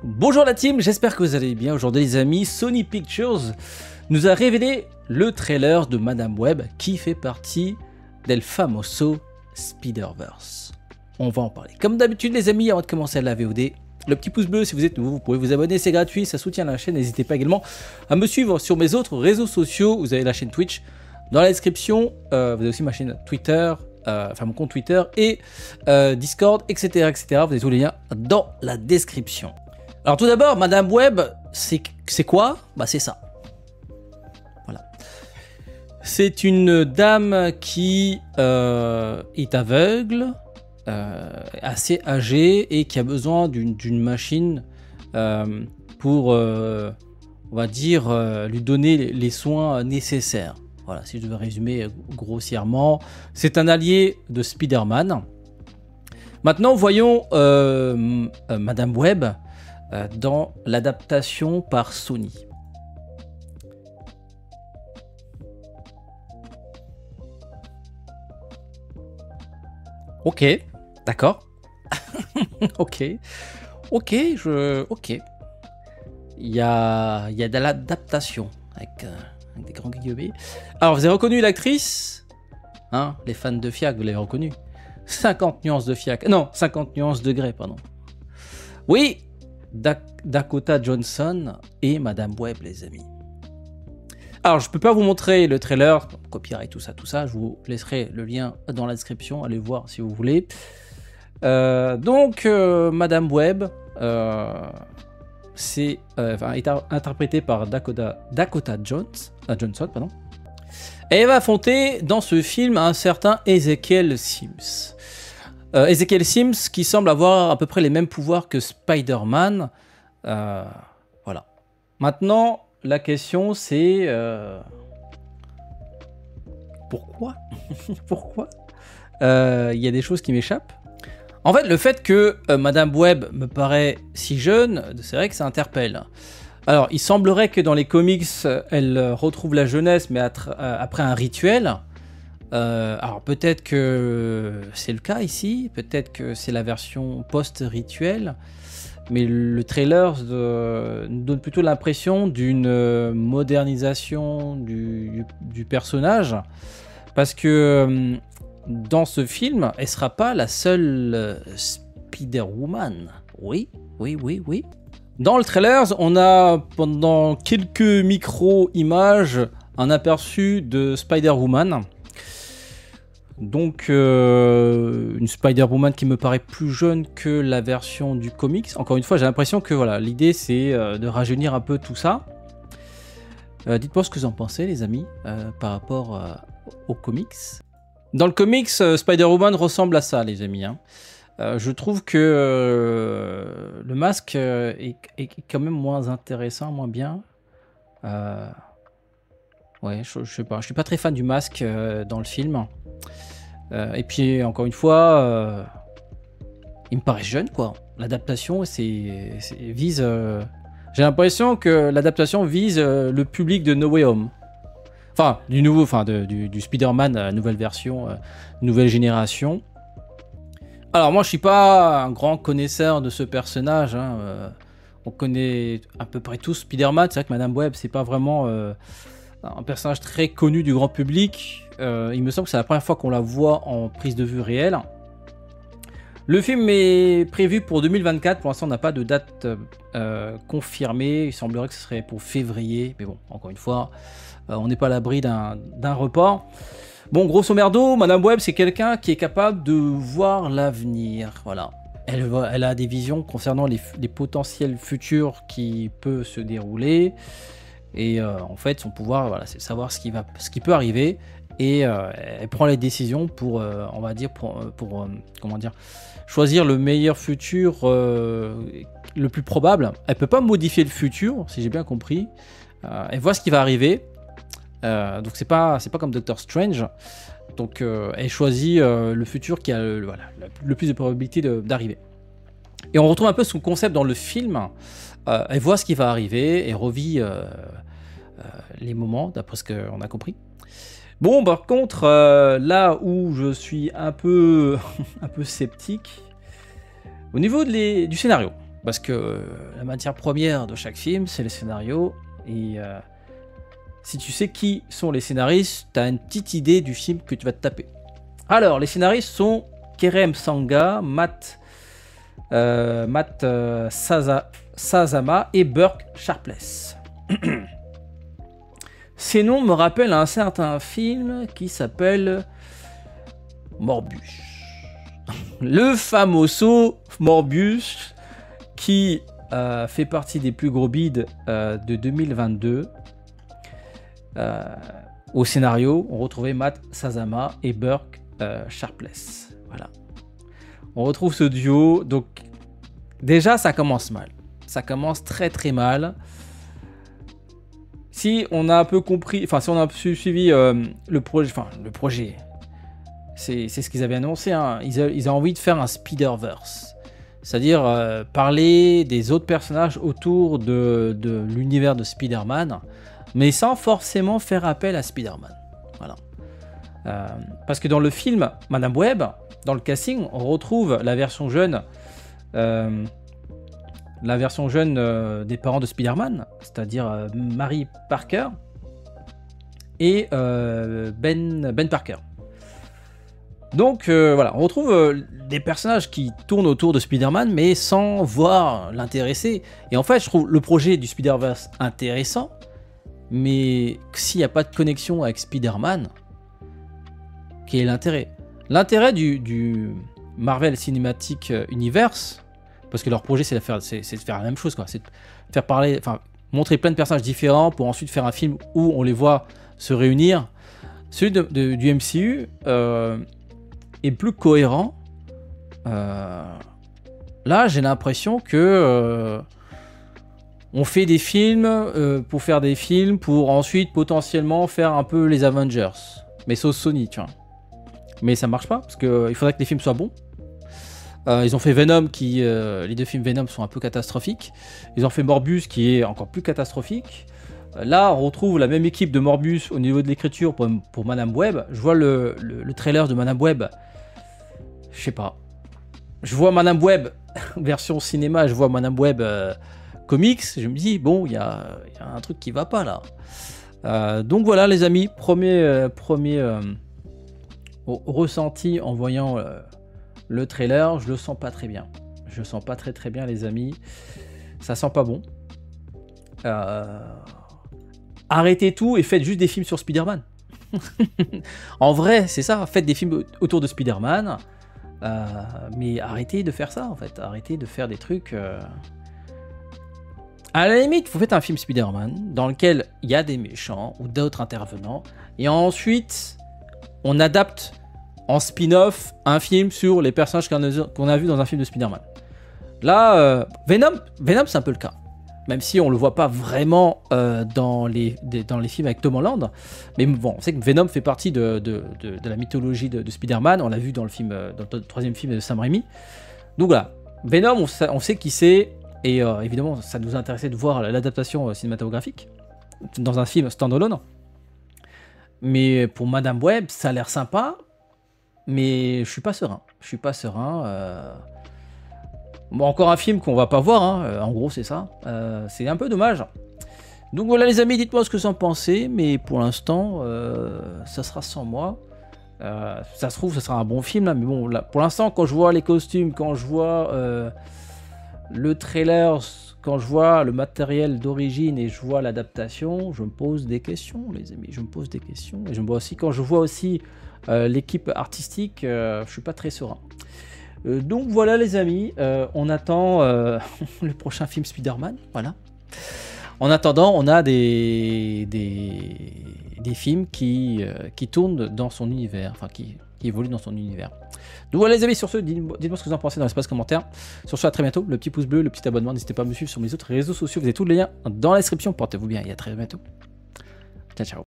Bonjour la team, j'espère que vous allez bien. Aujourd'hui les amis, Sony Pictures nous a révélé le trailer de Madame Web qui fait partie del famoso Spider-Verse. On va en parler. Comme d'habitude les amis, avant de commencer la VOD, le petit pouce bleu si vous êtes nouveau, vous pouvez vous abonner, c'est gratuit, ça soutient la chaîne. N'hésitez pas également à me suivre sur mes autres réseaux sociaux. Vous avez la chaîne Twitch dans la description, vous avez aussi ma chaîne Twitter, enfin mon compte Twitter et Discord, etc., etc. Vous avez tous les liens dans la description. Alors tout d'abord, Madame Web, c'est quoi? Bah c'est ça. Voilà. C'est une dame qui est aveugle, assez âgée et qui a besoin d'une machine pour, on va dire, lui donner les soins nécessaires. Voilà, si je devais résumer grossièrement, c'est un allié de Spider-Man. Maintenant, voyons Madame Web dans l'adaptation par Sony. Ok, d'accord. Ok, ok. Il y a de l'adaptation avec des grands guillemets. Alors, vous avez reconnu l'actrice, hein, les fans de Fiac, vous l'avez reconnu. 50 nuances de Fiac. Non, 50 nuances de Grey, pardon. Oui, Dakota Johnson et Madame Web, les amis. Alors, je peux pas vous montrer le trailer, copyright, tout ça. Je vous laisserai le lien dans la description. Allez voir si vous voulez. Madame Web est interprétée par Dakota Johnson, pardon. Et elle va affronter dans ce film un certain Ezekiel Sims. Ezekiel Sims qui semble avoir à peu près les mêmes pouvoirs que Spider-Man. Voilà. Maintenant, la question c'est pourquoi pourquoi il y a des choses qui m'échappent. En fait, le fait que Madame Web me paraît si jeune, c'est vrai que ça interpelle. Alors, il semblerait que dans les comics, elle retrouve la jeunesse, mais après un rituel. Alors, peut-être que c'est le cas ici, peut-être que c'est la version post-rituel, mais le trailer nous donne plutôt l'impression d'une modernisation du personnage, parce que dans ce film, elle ne sera pas la seule Spider-Woman. Oui. Dans le trailer, on a pendant quelques micro-images un aperçu de Spider-Woman. Donc une Spider-Woman qui me paraît plus jeune que la version du comics. Encore une fois, j'ai l'impression que voilà, l'idée c'est de rajeunir un peu tout ça. Dites-moi ce que vous en pensez les amis par rapport aux comics. Dans le comics, Spider-Woman ressemble à ça les amis, hein. Je trouve que le masque est quand même moins intéressant, moins bien. Ouais, je sais pas, je suis pas très fan du masque dans le film. Et puis encore une fois, il me paraît jeune quoi. L'adaptation vise. J'ai l'impression que l'adaptation vise le public de No Way Home. Enfin, du Spider-Man, nouvelle version, nouvelle génération. Alors moi je suis pas un grand connaisseur de ce personnage, hein. On connaît à peu près tous Spider-Man. C'est vrai que Madame Web c'est pas vraiment un personnage très connu du grand public. Il me semble que c'est la première fois qu'on la voit en prise de vue réelle. Le film est prévu pour 2024, pour l'instant on n'a pas de date confirmée. Il semblerait que ce serait pour février, mais bon, encore une fois, on n'est pas à l'abri d'un report. Bon, grosso merdo, Madame Web, c'est quelqu'un qui est capable de voir l'avenir. Voilà. Elle a des visions concernant les potentiels futurs qui peuvent se dérouler. Et en fait, son pouvoir, voilà, c'est savoir ce qui peut arriver. Et elle prend les décisions pour, on va dire, comment dire, choisir le meilleur futur, le plus probable. Elle peut pas modifier le futur, si j'ai bien compris. Elle voit ce qui va arriver. Donc c'est pas comme Doctor Strange. Donc elle choisit le futur qui a le plus de probabilité d'arriver. Et on retrouve un peu son concept dans le film. Elle voit ce qui va arriver et revit les moments d'après ce qu'on a compris. Bon, par contre, là où je suis un peu sceptique, au niveau du scénario. Parce que la matière première de chaque film, c'est le scénario. Et si tu sais qui sont les scénaristes, tu as une petite idée du film que tu vas te taper. Alors, les scénaristes sont Kerem Sanga, Matt Sazama et Burke Sharpless. Ces noms me rappellent un certain film qui s'appelle Morbius. Le famoso Morbius qui fait partie des plus gros bids de 2022. Au scénario, on retrouvait Matt Sazama et Burke Sharpless. Voilà. On retrouve ce duo. Donc, déjà, ça commence mal. Ça commence très très mal. Si on a un peu compris, enfin, si on a suivi le projet, c'est ce qu'ils avaient annoncé. Hein. Ils ont envie de faire un Spider-Verse. C'est-à-dire parler des autres personnages autour de l'univers de Spider-Man, mais sans forcément faire appel à Spider-Man. Voilà. Parce que dans le film Madame Web, dans le casting, on retrouve la version jeune des parents de Spider-Man, c'est-à-dire Mary Parker et Ben Parker. Donc voilà, on retrouve des personnages qui tournent autour de Spider-Man, mais sans voir l'intéresser. Et en fait, je trouve le projet du Spider-Verse intéressant, mais s'il n'y a pas de connexion avec Spider-Man, quel est l'intérêt? L'intérêt du Marvel Cinematic Universe, parce que leur projet c'est de faire la même chose, quoi. C'est de faire parler, enfin, montrer plein de personnages différents pour ensuite faire un film où on les voit se réunir. Celui du MCU est plus cohérent. Là, j'ai l'impression que on fait des films pour faire des films, pour ensuite potentiellement faire un peu les Avengers, mais sauce Sony, tu vois. Mais ça marche pas, parce qu'il faudrait que les films soient bons. Ils ont fait Venom, les deux films Venom sont un peu catastrophiques. Ils ont fait Morbius, qui est encore plus catastrophique. Là, on retrouve la même équipe de Morbius au niveau de l'écriture pour Madame Web. Je vois le trailer de Madame Web. Je sais pas. Je vois Madame Web version cinéma, je vois Madame Web comics. Je me dis, bon, il y a un truc qui va pas là. Donc voilà, les amis, premier ressenti en voyant le trailer, je le sens pas très bien. Je le sens pas très bien, les amis. Ça sent pas bon. Arrêtez tout et faites juste des films sur Spider-Man. En vrai, c'est ça. Faites des films autour de Spider-Man. Mais arrêtez de faire ça, en fait. Arrêtez de faire des trucs... À la limite, vous faites un film Spider-Man dans lequel il y a des méchants ou d'autres intervenants. Et ensuite, on adapte en spin-off un film sur les personnages qu'on a vus dans un film de Spider-Man. Là, Venom c'est un peu le cas. Même si on le voit pas vraiment dans les films avec Tom Holland. Mais bon, on sait que Venom fait partie de la mythologie de Spider-Man. On l'a vu dans le troisième film de Sam Raimi. Donc voilà, Venom, on sait qui c'est. Et évidemment, ça nous intéressait de voir l'adaptation cinématographique dans un film standalone. Mais pour Madame Web, ça a l'air sympa. Mais je suis pas serein. Bon, encore un film qu'on va pas voir, hein. En gros c'est ça. C'est un peu dommage. Donc voilà les amis, dites-moi ce que vous en pensez, mais pour l'instant, ça sera sans moi. Ça se trouve, ça sera un bon film, là, mais bon, là, pour l'instant, quand je vois les costumes, quand je vois le trailer, quand je vois le matériel d'origine et je vois l'adaptation, je me pose des questions, les amis, je me pose des questions. Et quand je vois aussi l'équipe artistique, je suis pas très serein. Donc voilà les amis, on attend le prochain film Spider-Man, voilà. En attendant, on a des films qui tournent dans son univers, enfin qui évoluent dans son univers. Donc voilà les amis, sur ce, dites-moi ce que vous en pensez dans l'espace commentaire. Sur ce, à très bientôt, le petit pouce bleu, le petit abonnement, n'hésitez pas à me suivre sur mes autres réseaux sociaux, vous avez tous les liens dans la description, portez-vous bien et à très bientôt. Ciao ciao.